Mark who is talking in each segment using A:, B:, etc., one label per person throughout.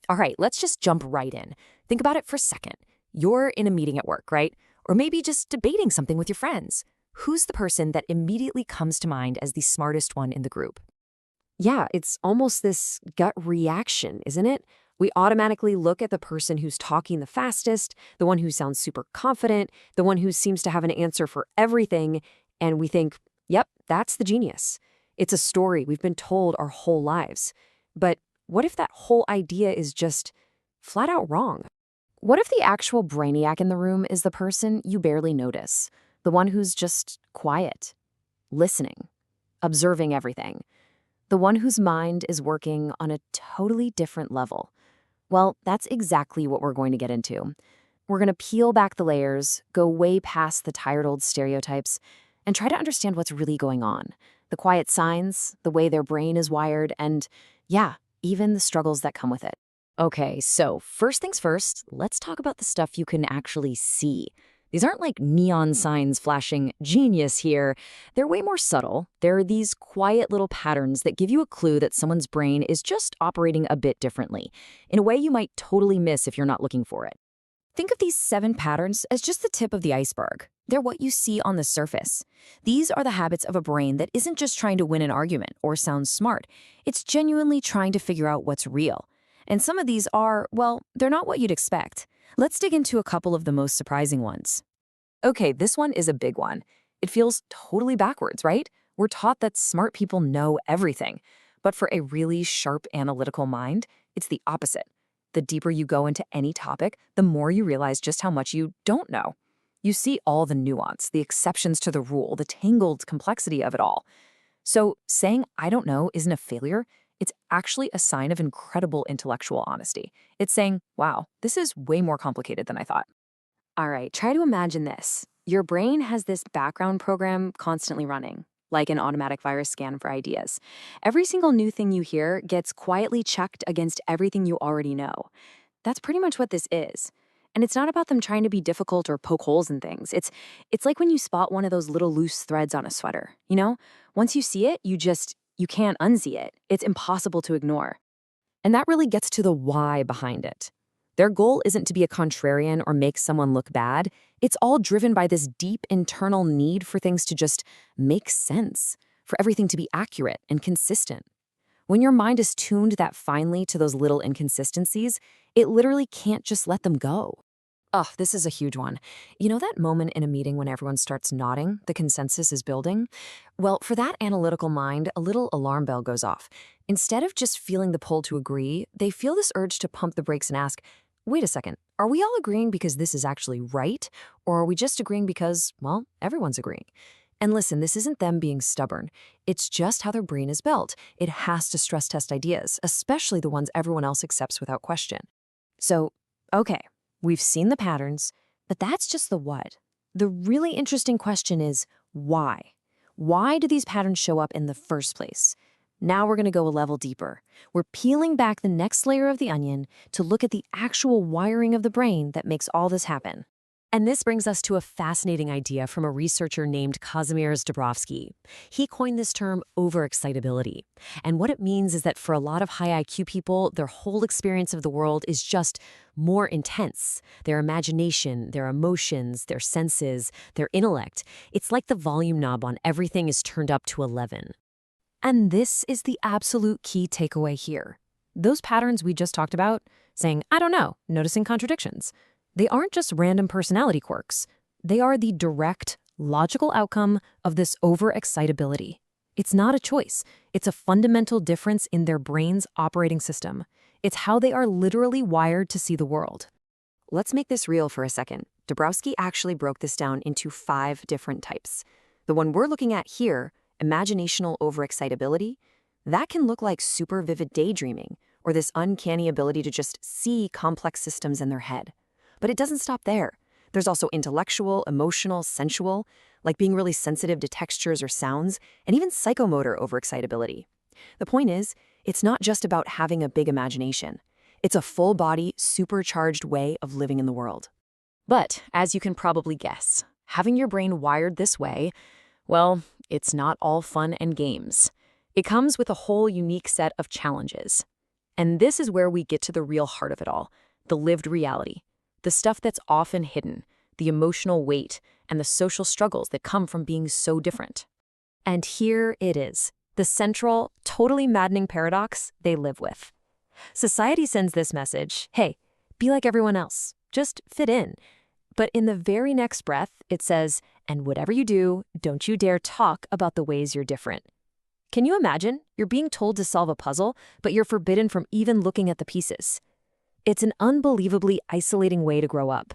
A: All right, let's just jump right in. Think about it for a second. You're in a meeting at work, right? Or maybe just debating something with your friends. Who's the person that immediately comes to mind as the smartest one in the group?
B: Yeah, it's almost this gut reaction, isn't it? We automatically look at the person who's talking the fastest, the one who sounds super confident, the one who seems to have an answer for everything, and we think, yep, that's the genius. It's a story we've been told our whole lives. But what if that whole idea is just flat out wrong? What if the actual brainiac in the room is the person you barely notice, the one who's just quiet, listening, observing everything? The one whose mind is working on a totally different level. Well, that's exactly what we're going to get into. We're going to peel back the layers, go way past the tired old stereotypes, and try to understand what's really going on. The quiet signs, the way their brain is wired, and yeah, even the struggles that come with it.
A: Okay, so first things first, let's talk about the stuff you can actually see. These aren't like neon signs flashing genius here. They're way more subtle. They're these quiet little patterns that give you a clue that someone's brain is just operating a bit differently, in a way you might totally miss if you're not looking for it. Think of these 7 patterns as just the tip of the iceberg. They're what you see on the surface. These are the habits of a brain that isn't just trying to win an argument or sound smart. It's genuinely trying to figure out what's real. And some of these are, well, they're not what you'd expect. Let's dig into a couple of the most surprising ones. Okay, this one is a big one. It feels totally backwards, right? We're taught that smart people know everything. But for a really sharp analytical mind, it's the opposite. The deeper you go into any topic, the more you realize just how much you don't know. You see all the nuance, the exceptions to the rule, the tangled complexity of it all. So saying I don't know isn't a failure. It's actually a sign of incredible intellectual honesty. It's saying, wow, this is way more complicated than I thought.
B: All right, try to imagine this. Your brain has this background program constantly running, like an automatic virus scan for ideas. Every single new thing you hear gets quietly checked against everything you already know. That's pretty much what this is. And it's not about them trying to be difficult or poke holes in things. It's like when you spot one of those little loose threads on a sweater, you know? Once you see it, you can't unsee it. It's impossible to ignore.
A: And that really gets to the why behind it. Their goal isn't to be a contrarian or make someone look bad. It's all driven by this deep internal need for things to just make sense, for everything to be accurate and consistent. When your mind is tuned that finely to those little inconsistencies, it literally can't just let them go. Oh, this is a huge one. You know that moment in a meeting when everyone starts nodding, the consensus is building? Well, for that analytical mind, a little alarm bell goes off. Instead of just feeling the pull to agree, they feel this urge to pump the brakes and ask, wait a second, are we all agreeing because this is actually right? Or are we just agreeing because, well, everyone's agreeing? And listen, this isn't them being stubborn. It's just how their brain is built. It has to stress test ideas, especially the ones everyone else accepts without question. So, okay, we've seen the patterns, but that's just the what. The really interesting question is why? Why do these patterns show up in the first place? Now we're going to go a level deeper. We're peeling back the next layer of the onion to look at the actual wiring of the brain that makes all this happen. And this brings us to a fascinating idea from a researcher named Kazimierz Dabrowski. He coined this term overexcitability. And what it means is that for a lot of high IQ people, their whole experience of the world is just more intense. Their imagination, their emotions, their senses, their intellect. It's like the volume knob on everything is turned up to 11. And this is the absolute key takeaway here. Those patterns we just talked about, saying, I don't know, noticing contradictions, they aren't just random personality quirks. They are the direct, logical outcome of this overexcitability. It's not a choice. It's a fundamental difference in their brain's operating system. It's how they are literally wired to see the world.
B: Let's make this real for a second. Dabrowski actually broke this down into 5 different types. The one we're looking at here, imaginational overexcitability, that can look like super vivid daydreaming or this uncanny ability to just see complex systems in their head. But it doesn't stop there. There's also intellectual, emotional, sensual, like being really sensitive to textures or sounds, and even psychomotor overexcitability. The point is, it's not just about having a big imagination. It's a full-body, supercharged way of living in the world.
A: But, as you can probably guess, having your brain wired this way, well, it's not all fun and games. It comes with a whole unique set of challenges.
B: And this is where we get to the real heart of it all, the lived reality, the stuff that's often hidden, the emotional weight, and the social struggles that come from being so different. And here it is, the central, totally maddening paradox they live with. Society sends this message, hey, be like everyone else, just fit in. But in the very next breath, it says, and whatever you do, don't you dare talk about the ways you're different. Can you imagine? You're being told to solve a puzzle, but you're forbidden from even looking at the pieces. It's an unbelievably isolating way to grow up.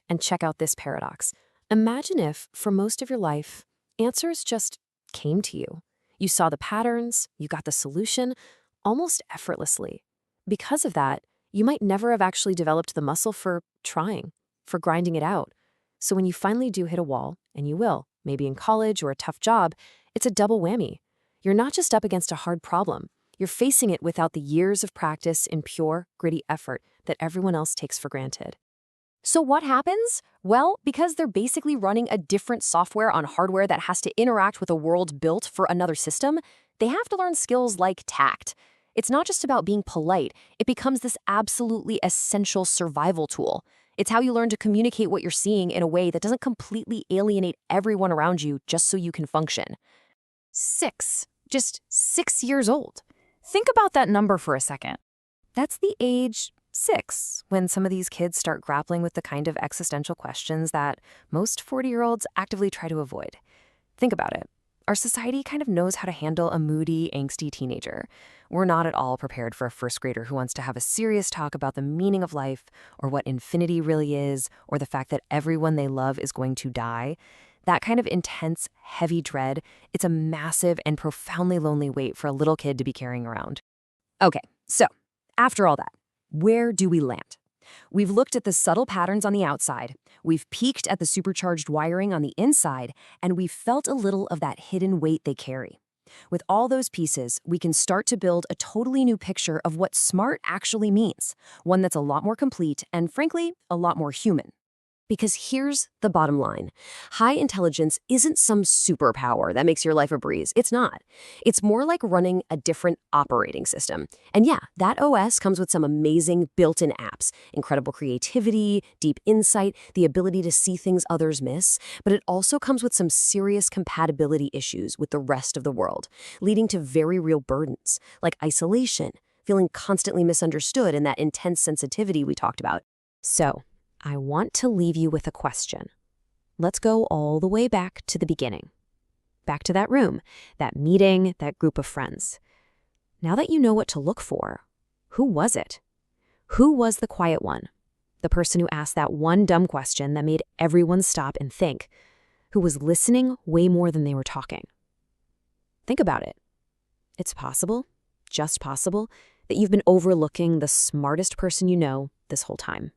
B: And check out this paradox. Imagine if, for most of your life, answers just came to you. You saw the patterns, you got the solution, almost effortlessly. Because of that, you might never have actually developed the muscle for trying, for grinding it out. So when you finally do hit a wall, and you will, maybe in college or a tough job, it's a double whammy. You're not just up against a hard problem, you're facing it without the years of practice in pure, gritty effort that everyone else takes for granted. So what happens? Well, because they're basically running a different software on hardware that has to interact with a world built for another system, they have to learn skills like tact. It's not just about being polite, it becomes this absolutely essential survival tool. It's how you learn to communicate what you're seeing in a way that doesn't completely alienate everyone around you just so you can function. 6. Just 6 years old. Think about that number for a second. That's the age 6 when some of these kids start grappling with the kind of existential questions that most 40-year-olds actively try to avoid. Think about it. Our society kind of knows how to handle a moody, angsty teenager. We're not at all prepared for a first grader who wants to have a serious talk about the meaning of life or what infinity really is or the fact that everyone they love is going to die. That kind of intense, heavy dread, it's a massive and profoundly lonely weight for a little kid to be carrying around. Okay, so after all that, where do we land? We've looked at the subtle patterns on the outside, we've peeked at the supercharged wiring on the inside, and we've felt a little of that hidden weight they carry. With all those pieces, we can start to build a totally new picture of what smart actually means, one that's a lot more complete and, frankly, a lot more human. Because here's the bottom line. High intelligence isn't some superpower that makes your life a breeze. It's not. It's more like running a different operating system. And yeah, that OS comes with some amazing built-in apps, incredible creativity, deep insight, the ability to see things others miss, but it also comes with some serious compatibility issues with the rest of the world, leading to very real burdens, like isolation, feeling constantly misunderstood, and that intense sensitivity we talked about. So, I want to leave you with a question. Let's go all the way back to the beginning. Back to that room, that meeting, that group of friends. Now that you know what to look for, who was it? Who was the quiet one? The person who asked that one dumb question that made everyone stop and think, who was listening way more than they were talking. Think about it. It's possible, just possible, that you've been overlooking the smartest person you know this whole time.